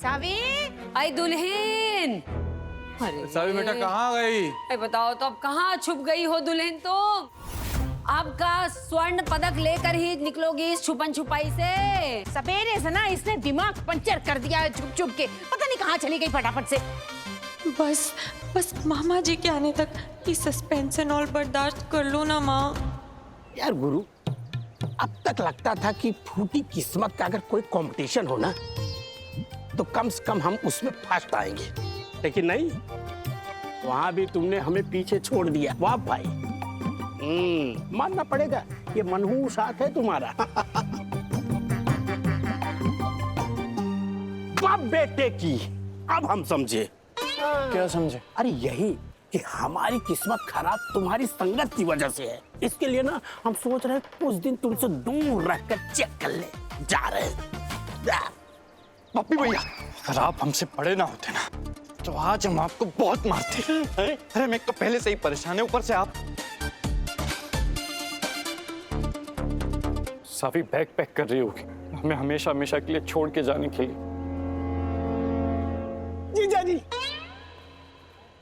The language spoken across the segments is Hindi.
सावी, आई दुल्हन। अरे सावी बेटा कहाँ गई? अरे बताओ तो अब कहाँ छुप गई हो दुल्हन तुम? आपका स्वर्ण पदक लेकर ही निकलोगी इस छुपन छुपाई से। सवेरे से ना इसने दिमाग पंचर कर दिया है छुप छुप के, पता नहीं कहाँ चली गई फटाफट से। बस बस मामा जी के आने तक ये सस्पेंस एंड ऑल बर्दाश्त कर लो ना माँ। यार गुरु, अब तक लगता था कि फूटी किस्मत का अगर कोई कंपटीशन हो ना तो कम से कम हम उसमें फर्स्ट आएंगे, लेकिन नहीं, वहां भी तुमने हमें पीछे छोड़ दिया। वाह भाई, मानना पड़ेगा, ये मनहूस हाथ है तुम्हारा। बाप बेटे की, अब हम समझे। क्या समझे? अरे यही कि हमारी किस्मत खराब तुम्हारी संगत की वजह से है। इसके लिए ना हम सोच रहे हैं कुछ दिन तुमसे दूर रहकर चेक कर ले। जा रहे हैं। पप्पी भैया, अगर आप हमसे बड़े ना होते ना तो आज हम आपको बहुत मारते। अरे मैं तो पहले से ही परेशान है, ऊपर से आप। साफी बैग पैक कर रही होगी हमें हमेशा हमेशा के लिए छोड़ के जाने के लिए। जीजा जी,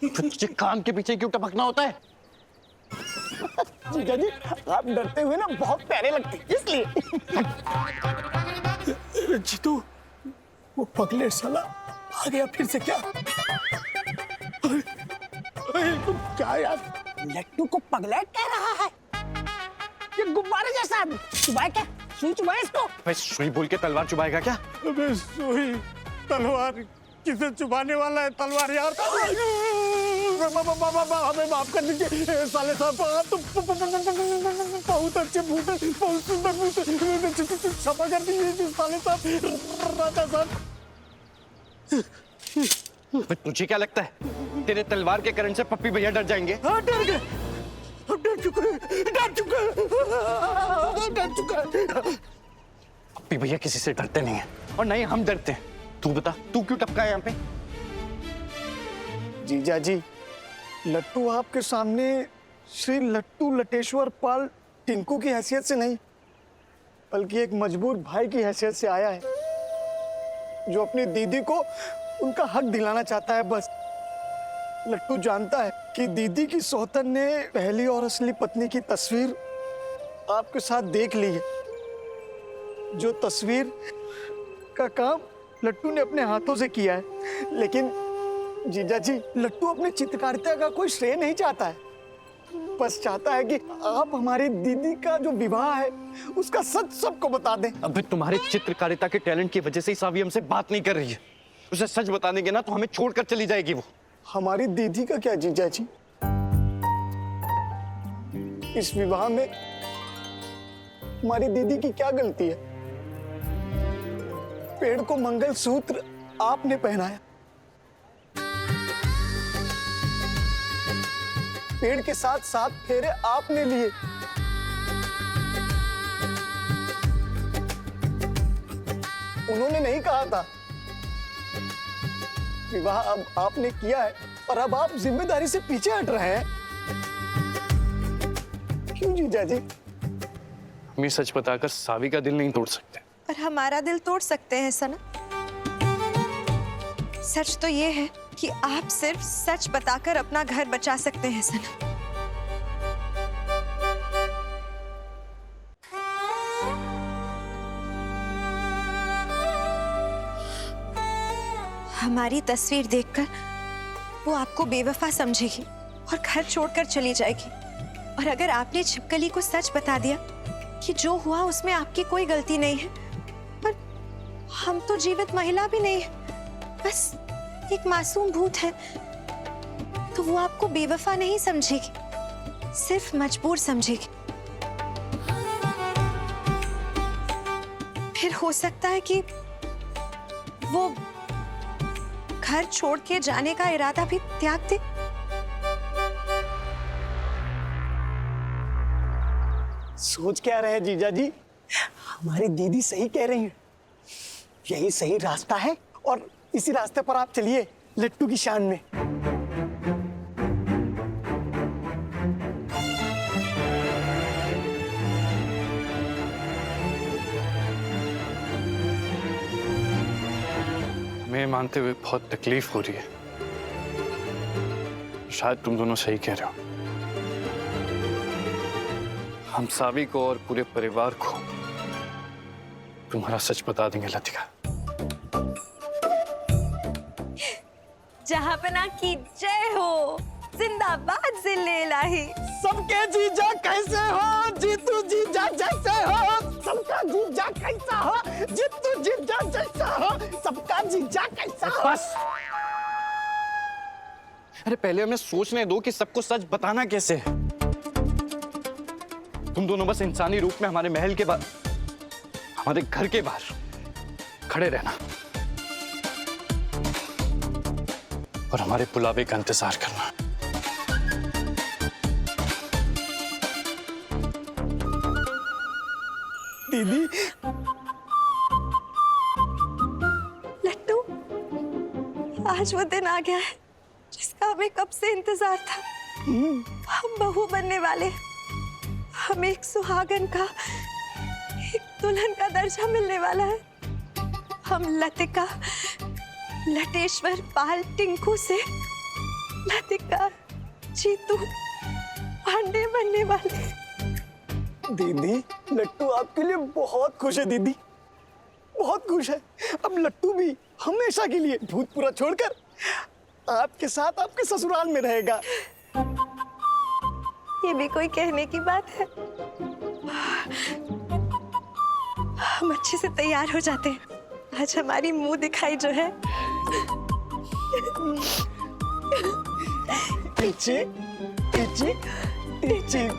तुझे काम के पीछे क्यों टपकना होता है? जीजा जी, आप डरते हुए ना बहुत प्यारे लगते हैं, इसलिए। जीतू, वो पगले साला आ गया फिर से क्या? तुम क्या यार, लट्टू को पगला कह रहा है? ये गुब्बारे जैसा चुभाए क्या? सुई चुभाए इसको? भाई सुई बोल के तलवार चुभाएगा क्या? अबे सुई तलवार किसे चुभाने वाला है? तलवार यार। हमें माफ कर दीजिए साले साहब, बहुत अच्छे भूत, बहुत सुंदर भूत, क्षमा कर दीजिए साले साहब, राजा साहब। तुझे क्या लगता है तेरे तलवार के करंट से पप्पी भैया डर जाएंगे? हाँ डर गए, डर चुके, डर चुके, डर चुका। पप्पी भैया किसी से डरते नहीं है और नहीं हम डरते हैं। तू बता, तू क्यों टपका है यहाँ पे? जीजा जी, लट्टू आपके सामने श्री लट्टू लटेश्वर पाल टिंकू की हैसियत से नहीं, बल्कि एक मजबूर भाई की हैसियत से आया है, जो अपनी दीदी को उनका हक दिलाना चाहता है। बस लट्टू जानता है कि दीदी की सौतन ने पहली और असली पत्नी की तस्वीर आपके साथ देख ली है। जो तस्वीर का काम लट्टू ने अपने हाथों से किया है, लेकिन जीजा जी, लट्टू अपनी चित्रकारिता का कोई श्रेय नहीं चाहता है, बस चाहता है कि आप हमारी दीदी का जो विवाह है उसका सच सबको बता दें। अबे तुम्हारे चित्रकारिता के टैलेंट की वजह से ही सावी हमसे बात नहीं कर रही है। उसे सच बता देंगे ना तो हमें छोड़कर चली जाएगी वो। हमारी दीदी का क्या जीजा जी? इस विवाह में हमारी दीदी की क्या गलती है? पेड़ को मंगलसूत्र आपने पहनाया, पेड़ के साथ 7 फेरे आपने लिए, उन्होंने नहीं कहा था। विवाह अब आपने किया है और अब आप जिम्मेदारी से पीछे हट रहे हैं। क्यों जीजा जी? हम ये सच बताकर सावी का दिल नहीं तोड़ सकते, पर हमारा दिल तोड़ सकते हैं सना। सच तो ये है कि आप सिर्फ सच बताकर अपना घर बचा सकते हैं सना। हमारी तस्वीर देखकर वो आपको बेवफा समझेगी और घर छोड़कर चली जाएगी। और अगर आपने छिपकली को सच बता दिया कि जो हुआ उसमें आपकी कोई गलती नहीं है, पर हम तो जीवित महिला भी नहीं है, बस एक मासूम भूत है, तो वो आपको बेवफा नहीं समझेगी, सिर्फ मजबूर समझेगी। फिर हो सकता है कि वो घर छोड़ के जाने का इरादा भी त्याग दे। सोच क्या रहे जीजा जी? हमारी दीदी सही कह रही है, यही सही रास्ता है और इसी रास्ते पर आप चलिए लट्टू की शान में। मैं मानते हुए बहुत तकलीफ हो रही है। शायद तुम दोनों सही कह रहे हो। हम सावी को और पूरे परिवार को तुम्हारा सच बता देंगे लतिका। जहांपना की जय हो, जिंदाबाद जिले इलाही। सबके जीजा कैसे हो, जीतू जीजा जैसे हो। सबका जीजा कैसा हो, जीतू जीजा जैसा हो। सबका जीजा कैसा हो। बस। अरे पहले हमें सोचने दो कि सबको सच बताना कैसे है। तुम दोनों बस इंसानी रूप में हमारे महल के बाहर, हमारे घर के बाहर खड़े रहना और हमारे बुलावे का इंतजार करना। दीदी, लट्टू, आज वो दिन आ गया है जिसका हमें कब से इंतजार था। हम बहू बनने वाले, हमें एक सुहागन का, एक दुल्हन का दर्जा मिलने वाला है। हम लतिका लटेश्वर पाल टिंकू से लतिका जीतू पांडे बनने वाले। दीदी, लट्टू आपके लिए बहुत खुश है। दीदी बहुत खुश है। अब लट्टू भी हमेशा के लिए भूतपुरा छोड़कर आपके साथ आपके ससुराल में रहेगा। ये भी कोई कहने की बात है। हम अच्छे से तैयार हो जाते हैं। आज हमारी मुंह दिखाई जो है। पीछे पीछे पीछे।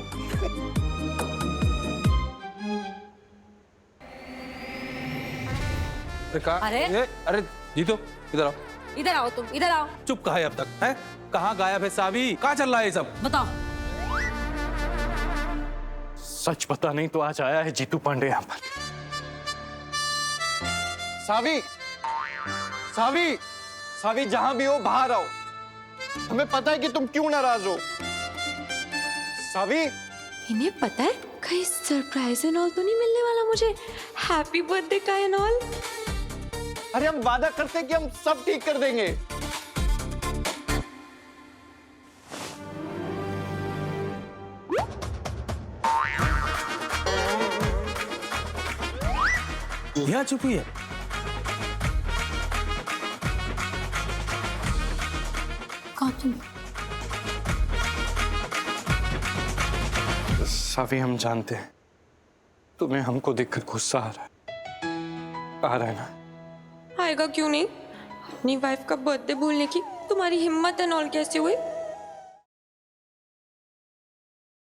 अरे जीतो, इधर आओ। इधर आओ, तुम इधर आओ। चुप कहा है अब तक? है कहाँ गायब है सावी? कहाँ चल रहा है ये सब? बताओ। सच पता नहीं तो आज आया है जीतू पांडे यहाँ पर। सावी, सावी, सावी, जहां भी हो बाहर आओ। हमें पता है कि तुम क्यों नाराज हो। सावी, इन्हें पता है कहीं सरप्राइज एंड ऑल तो नहीं मिलने वाला मुझे? हैप्पी बर्थडे का एंड ऑल। अरे हम वादा करते हैं कि हम सब ठीक कर देंगे। यहाँ छुपी है। कौन तुम? सावी, हम जानते हैं तुम्हें हमको देखकर गुस्सा आ रहा है ना? आएगा क्यों नहीं? अपनी वाइफ का बर्थडे भूलने की तुम्हारी हिम्मत एंड ऑल कैसे हुई?